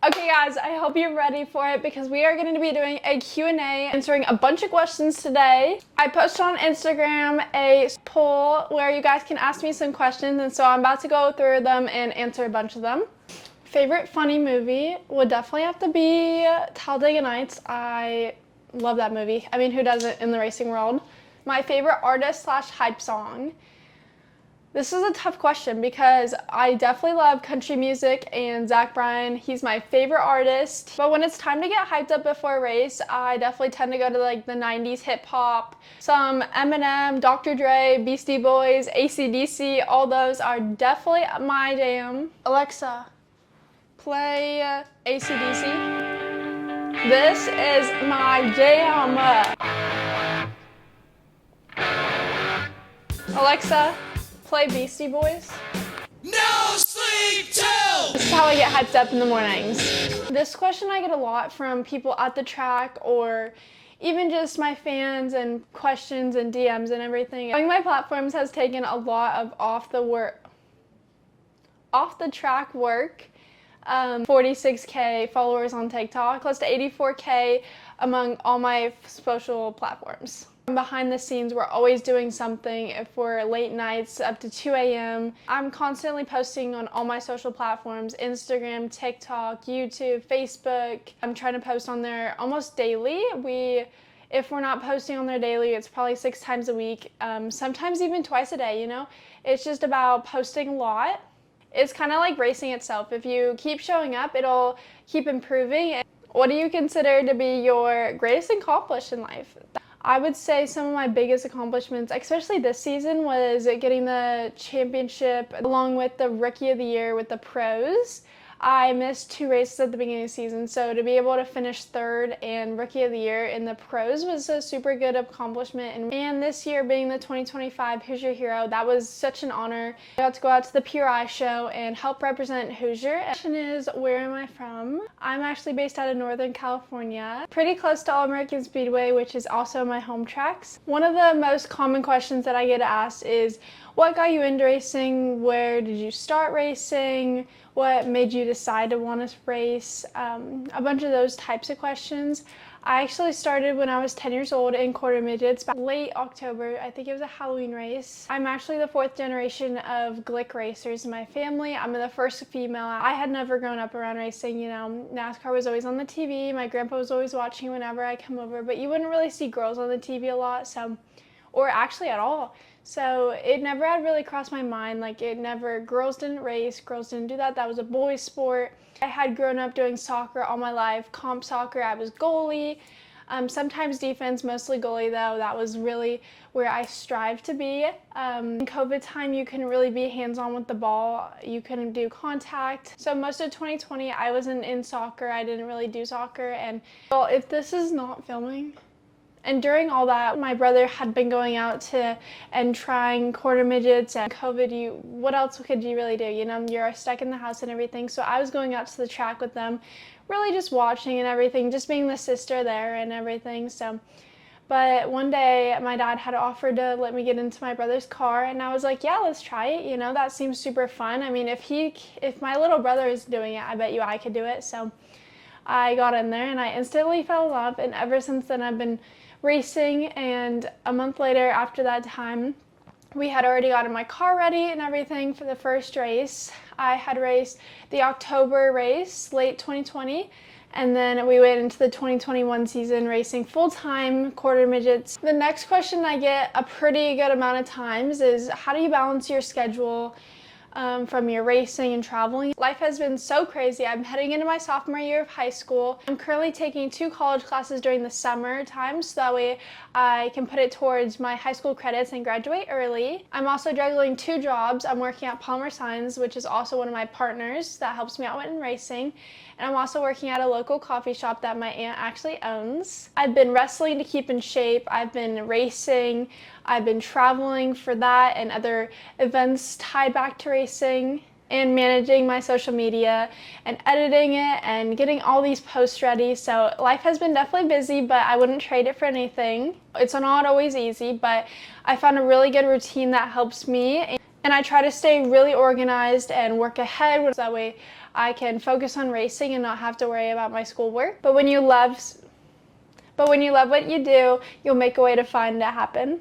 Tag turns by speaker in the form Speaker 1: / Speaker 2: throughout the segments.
Speaker 1: Okay guys, I hope you're ready for it because we are going to be doing a Q&A, answering a bunch of questions today. I posted on Instagram a poll where you guys can ask me some questions, and so I'm about to go through them and answer a bunch of them. Favorite funny movie would definitely have to be Talladega Nights. I love that movie. I mean, who doesn't in the racing world? My favorite artist slash hype song. This is a tough question because I definitely love country music and Zach Bryan. He's my favorite artist. But when it's time to get hyped up before a race, I definitely tend to go to like the 90s hip hop, some Eminem, Dr. Dre, Beastie Boys, AC/DC. All those are definitely my jam. Alexa, play AC/DC. This is my jam. Alexa, play Beastie Boys.
Speaker 2: No sleep till!
Speaker 1: This is how I get hyped up in the mornings. This question I get a lot from people at the track or even just my fans, and questions and DMs and everything. Knowing my platforms has taken a lot of off the track work. 46K followers on TikTok, close to 84K among all my social platforms. Behind the scenes, we're always doing something. If we're late nights up to 2 a.m. I'm constantly posting on all my social platforms: Instagram, TikTok, YouTube, Facebook. I'm trying to post on there almost daily. If we're not posting on there daily, it's probably 6 times a week, sometimes even twice a day, you know? It's just about posting a lot. It's kind of like racing itself. If you keep showing up, it'll keep improving. What do you consider to be your greatest accomplishment in life? I would say some of my biggest accomplishments, especially this season, was getting the championship along with the Rookie of the Year with the pros. I missed 2 races at the beginning of the season, so to be able to finish 3rd and Rookie of the Year in the pros was a super good accomplishment. And this year being the 2025 Hoosier Hero, that was such an honor. I got to go out to the PRI show and help represent Hoosier. The question is, where am I from? I'm actually based out of Northern California, pretty close to All-American Speedway, which is also my home tracks. One of the most common questions that I get asked is, what got you into racing? Where did you start racing? What made you decide to want to race? A bunch of those types of questions. I actually started when I was 10 years old in quarter midgets, late October. I think it was a Halloween race. I'm actually the 4th generation of Glick racers in my family. I'm the first female. I had never grown up around racing, you know. NASCAR was always on the TV. My grandpa was always watching whenever I come over, but you wouldn't really see girls on the TV a lot, or actually at all. So it never had really crossed my mind, girls didn't race, girls didn't do that, that was a boys' sport. I had grown up doing soccer all my life, comp soccer, I was goalie, sometimes defense, mostly goalie though. That was really where I strived to be. In COVID time, you couldn't really be hands-on with the ball, you couldn't do contact. So most of 2020, I wasn't in soccer, I didn't really do soccer, and well, if this is not filming, and during all that, my brother had been going out and trying quarter midgets, and COVID, what else could you really do? You know, you're stuck in the house and everything. So I was going out to the track with them, really just watching and everything, just being the sister there and everything. But one day my dad had offered to let me get into my brother's car, and I was like, yeah, let's try it. You know, that seems super fun. I mean, if my little brother is doing it, I bet you I could do it. So I got in there and I instantly fell in love, and ever since then I've been racing. And a month later, after that time, we had already gotten my car ready and everything for the first race. I had raced the October race, late 2020, and then we went into the 2021 season racing full-time quarter midgets. The next question I get a pretty good amount of times is, how do you balance your schedule from your racing and traveling? Life has been so crazy. I'm heading into my sophomore year of high school. I'm currently taking 2 college classes during the summer time, so that way I can put it towards my high school credits and graduate early. I'm also juggling 2 jobs. I'm working at Palmer Signs, which is also one of my partners that helps me out in racing. And I'm also working at a local coffee shop that my aunt actually owns. I've been wrestling to keep in shape. I've been racing. I've been traveling for that and other events tied back to racing, and managing my social media and editing it and getting all these posts ready. So life has been definitely busy, but I wouldn't trade it for anything. It's not always easy, but I found a really good routine that helps me. And I try to stay really organized and work ahead, so that way I can focus on racing and not have to worry about my schoolwork. But when you love what you do, you'll make a way to find it happen.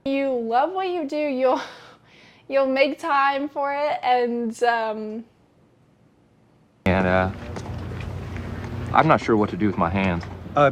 Speaker 1: You love what you do, you'll make time for it, and
Speaker 3: I'm not sure what to do with my hands.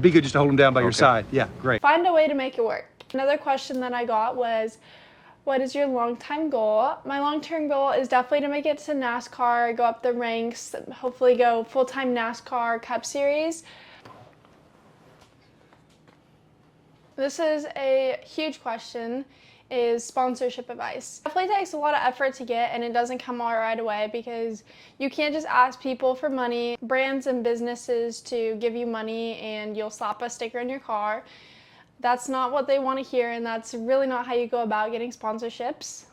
Speaker 4: Be good just to hold them down by your side. Yeah, great.
Speaker 1: find a way to make it work. Another question that I got was, what is your long-term goal? My long-term goal is definitely to make it to NASCAR, go up the ranks, hopefully go full-time NASCAR Cup Series. This is a huge question, is sponsorship advice. It definitely takes a lot of effort to get, and it doesn't come all right away because you can't just ask people for money, brands and businesses to give you money and you'll slap a sticker in your car. That's not what they want to hear, and that's really not how you go about getting sponsorships.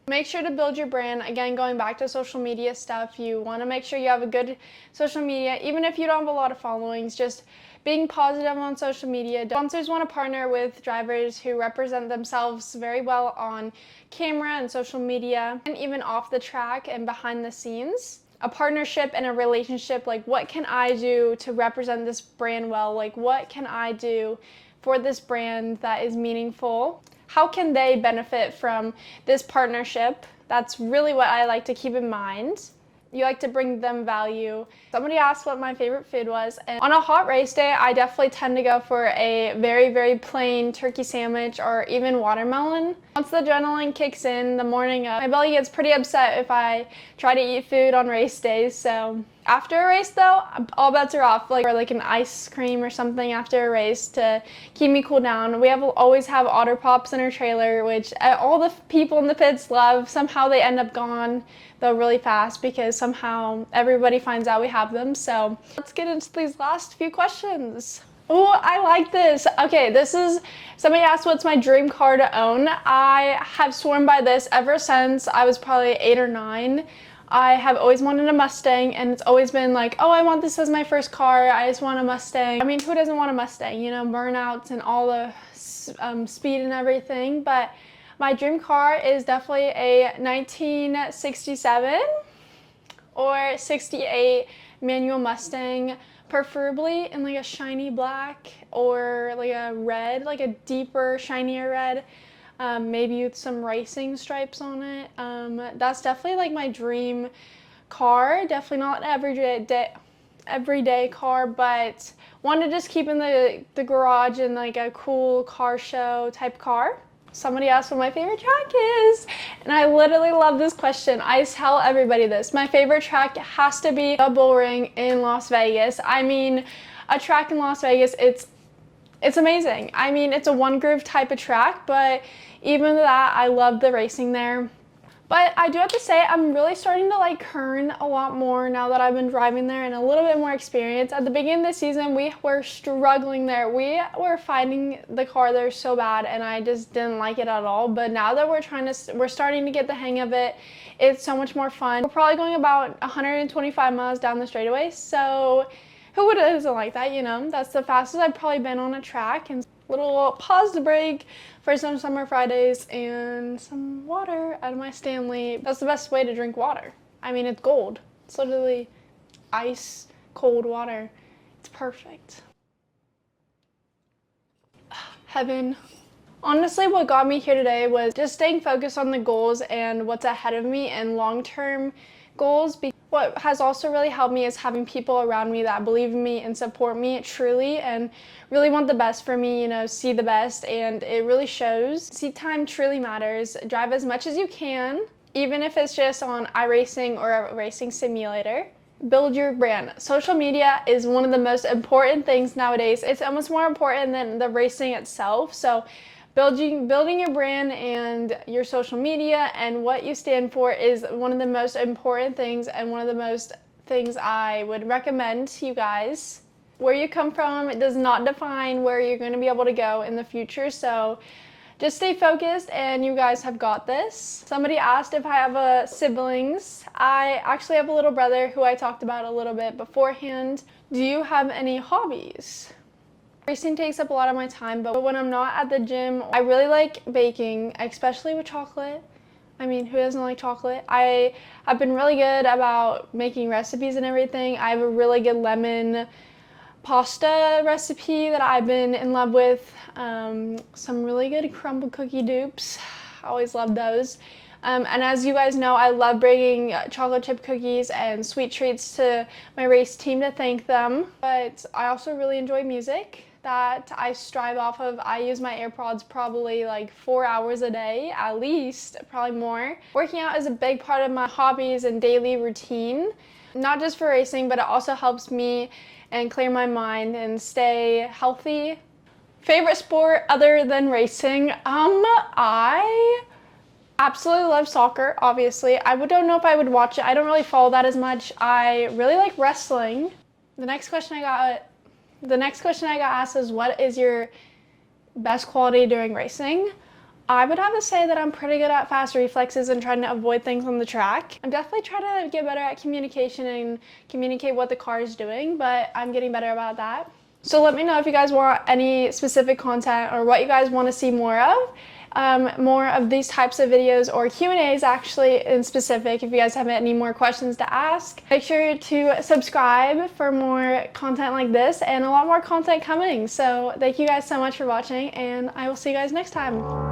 Speaker 1: Make sure to build your brand. Again, going back to social media stuff, you want to make sure you have a good social media, even if you don't have a lot of followings, just being positive on social media. Sponsors want to partner with drivers who represent themselves very well on camera and social media, and even off the track and behind the scenes. A partnership and a relationship, like what can I do to represent this brand well? Like what can I do for this brand that is meaningful? How can they benefit from this partnership? That's really what I like to keep in mind. You like to bring them value. Somebody asked what my favorite food was, and on a hot race day, I definitely tend to go for a very, very plain turkey sandwich or even watermelon. Once the adrenaline kicks in the morning of, my belly gets pretty upset if I try to eat food on race days, so after a race though, all bets are off, or like an ice cream or something after a race to keep me cool down. We always have Otter Pops in our trailer, which all the people in the pits love. Somehow they end up gone though really fast because somehow everybody finds out we have them. So let's get into these last few questions. Oh, I like this. Okay, this is, somebody asked what's my dream car to own. I have sworn by this ever since I was probably 8 or 9. I have always wanted a Mustang, and it's always been like, oh, I want this as my first car. I just want a Mustang. I mean, who doesn't want a Mustang? You know, burnouts and all the speed and everything. But my dream car is definitely a 1967 or 68 manual Mustang, preferably in like a shiny black or like a red, like a deeper, shinier red. Maybe with some racing stripes on it. That's definitely like my dream car. Definitely not an everyday car, but one to just keep in the garage in like a cool car show type car. Somebody asked what my favorite track is, and I literally love this question. I tell everybody this. My favorite track has to be the Bull Ring in Las Vegas. I mean, a track in Las Vegas, it's amazing. I mean, it's a one groove type of track, but even that, I love the racing there. But I do have to say, I'm really starting to like Kern a lot more now that I've been driving there and a little bit more experience. At the beginning of the season, we were struggling there. We were fighting the car there so bad, and I just didn't like it at all. But now that we're starting to get the hang of it, it's so much more fun. We're probably going about 125 miles down the straightaway, so who doesn't like that, you know? That's the fastest I've probably been on a track. And little pause to break for some summer Fridays and some water out of my Stanley. That's the best way to drink water. I mean, it's gold. It's literally ice cold water. It's perfect. Heaven. Honestly, what got me here today was just staying focused on the goals and what's ahead of me and long-term goals. What has also really helped me is having people around me that believe in me and support me truly and really want the best for me, you know, see the best, and it really shows. Seat time truly matters. Drive as much as you can, even if it's just on iRacing or a racing simulator. Build your brand. Social media is one of the most important things nowadays. It's almost more important than the racing itself. So building your brand and your social media and what you stand for is one of the most important things, and one of the most things I would recommend to you guys. Where you come from, it does not define where you're going to be able to go in the future, so just stay focused and you guys have got this. Somebody asked if I have siblings. I actually have a little brother who I talked about a little bit beforehand. Do you have any hobbies? Racing takes up a lot of my time, but when I'm not at the gym, I really like baking, especially with chocolate. I mean, who doesn't like chocolate? I've been really good about making recipes and everything. I have a really good lemon pasta recipe that I've been in love with. Some really good crumble cookie dupes. I always love those. And as you guys know, I love bringing chocolate chip cookies and sweet treats to my race team to thank them. But I also really enjoy music that I strive off of. I use my AirPods probably like 4 hours a day, at least, probably more. Working out is a big part of my hobbies and daily routine, not just for racing, but it also helps me and clear my mind and stay healthy. Favorite sport other than racing? I absolutely love soccer, obviously. I don't know if I would watch it. I don't really follow that as much. I really like wrestling. The next question I got asked is, what is your best quality during racing? I would have to say that I'm pretty good at fast reflexes and trying to avoid things on the track. I'm definitely trying to get better at communication and communicate what the car is doing, but I'm getting better about that. So let me know if you guys want any specific content or what you guys want to see more of. More of these types of videos or Q&As actually in specific if you guys have any more questions to ask. Make sure to subscribe for more content like this and a lot more content coming. So thank you guys so much for watching, and I will see you guys next time.